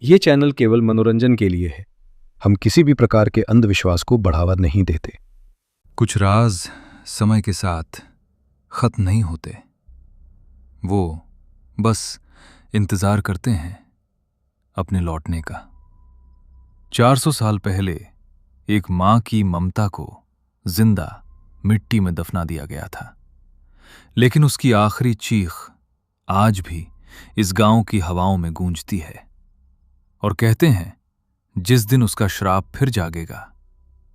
ये चैनल केवल मनोरंजन के लिए है। हम किसी भी प्रकार के अंधविश्वास को बढ़ावा नहीं देते। कुछ राज समय के साथ खत्म नहीं होते, वो बस इंतजार करते हैं अपने लौटने का। 400 साल पहले एक मां की ममता को जिंदा मिट्टी में दफना दिया गया था, लेकिन उसकी आखिरी चीख आज भी इस गांव की हवाओं में गूंजती है। और कहते हैं जिस दिन उसका श्राप फिर जागेगा,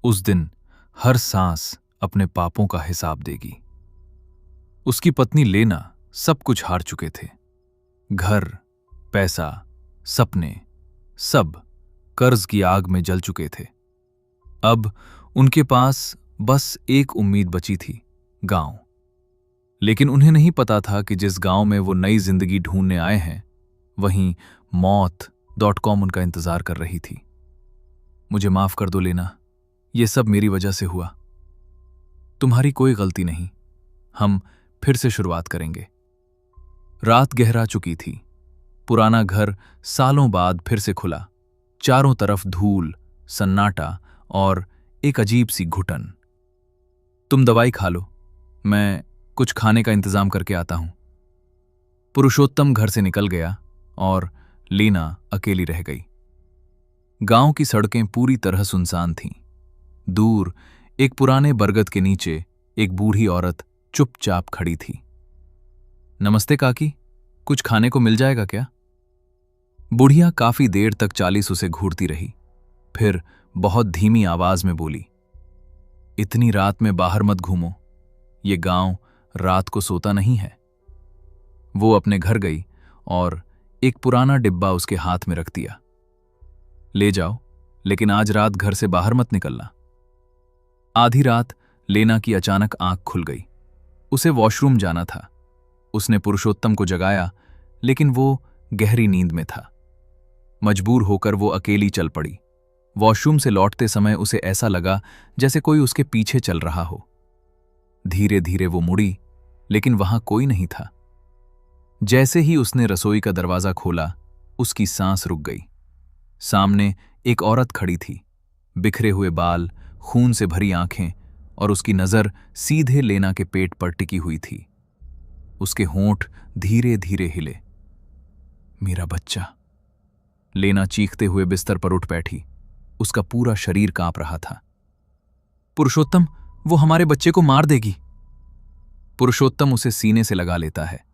उस दिन हर सांस अपने पापों का हिसाब देगी। उसकी पत्नी लेना सब कुछ हार चुके थे। घर, पैसा, सपने, सब कर्ज की आग में जल चुके थे। अब उनके पास बस एक उम्मीद बची थी, गांव। लेकिन उन्हें नहीं पता था कि जिस गांव में वो नई जिंदगी ढूंढने आए हैं, वहीं मौत.com उनका इंतजार कर रही थी। मुझे माफ कर दो लेना, ये सब मेरी वजह से हुआ। तुम्हारी कोई गलती नहीं, हम फिर से शुरुआत करेंगे। रात गहरा चुकी थी। पुराना घर सालों बाद फिर से खुला। चारों तरफ धूल, सन्नाटा और एक अजीब सी घुटन। तुम दवाई खा लो, मैं कुछ खाने का इंतजाम करके आता हूं। पुरुषोत्तम घर से निकल गया और लीना अकेली रह गई। गांव की सड़कें पूरी तरह सुनसान थीं। दूर एक पुराने बरगद के नीचे एक बूढ़ी औरत चुपचाप खड़ी थी। नमस्ते काकी, कुछ खाने को मिल जाएगा क्या? बुढ़िया काफी देर तक चालीस उसे घूरती रही, फिर बहुत धीमी आवाज में बोली, इतनी रात में बाहर मत घूमो, ये गांव रात को सोता नहीं है। वो अपने घर गई और एक पुराना डिब्बा उसके हाथ में रख दिया। ले जाओ, लेकिन आज रात घर से बाहर मत निकलना। आधी रात लेना की अचानक आंख खुल गई। उसे वॉशरूम जाना था। उसने पुरुषोत्तम को जगाया, लेकिन वो गहरी नींद में था। मजबूर होकर वो अकेली चल पड़ी। वॉशरूम से लौटते समय उसे ऐसा लगा जैसे कोई उसके पीछे चल रहा हो। धीरे धीरे वो मुड़ी, लेकिन वहां कोई नहीं था। जैसे ही उसने रसोई का दरवाजा खोला, उसकी सांस रुक गई। सामने एक औरत खड़ी थी, बिखरे हुए बाल, खून से भरी आंखें, और उसकी नजर सीधे लेना के पेट पर टिकी हुई थी। उसके होंठ धीरे धीरे हिले। मेरा बच्चा। लेना चीखते हुए बिस्तर पर उठ बैठी। उसका पूरा शरीर कांप रहा था। पुरुषोत्तम, वो हमारे बच्चे को मार देगी। पुरुषोत्तम उसे सीने से लगा लेता है,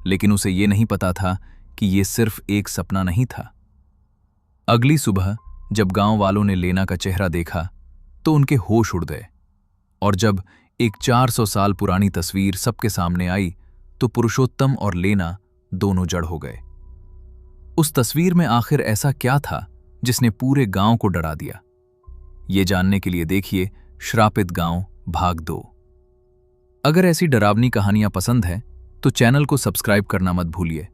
लेकिन उसे यह नहीं पता था कि यह सिर्फ एक सपना नहीं था। अगली सुबह जब गांव वालों ने लेना का चेहरा देखा, तो उनके होश उड़ गए। और जब एक 400 साल पुरानी तस्वीर सबके सामने आई, तो पुरुषोत्तम और लेना दोनों जड़ हो गए। उस तस्वीर में आखिर ऐसा क्या था जिसने पूरे गांव को डरा दिया? ये जानने के लिए देखिए श्रापित गांव भाग 2। अगर ऐसी डरावनी कहानियां पसंद है तो चैनल को सब्सक्राइब करना मत भूलिए।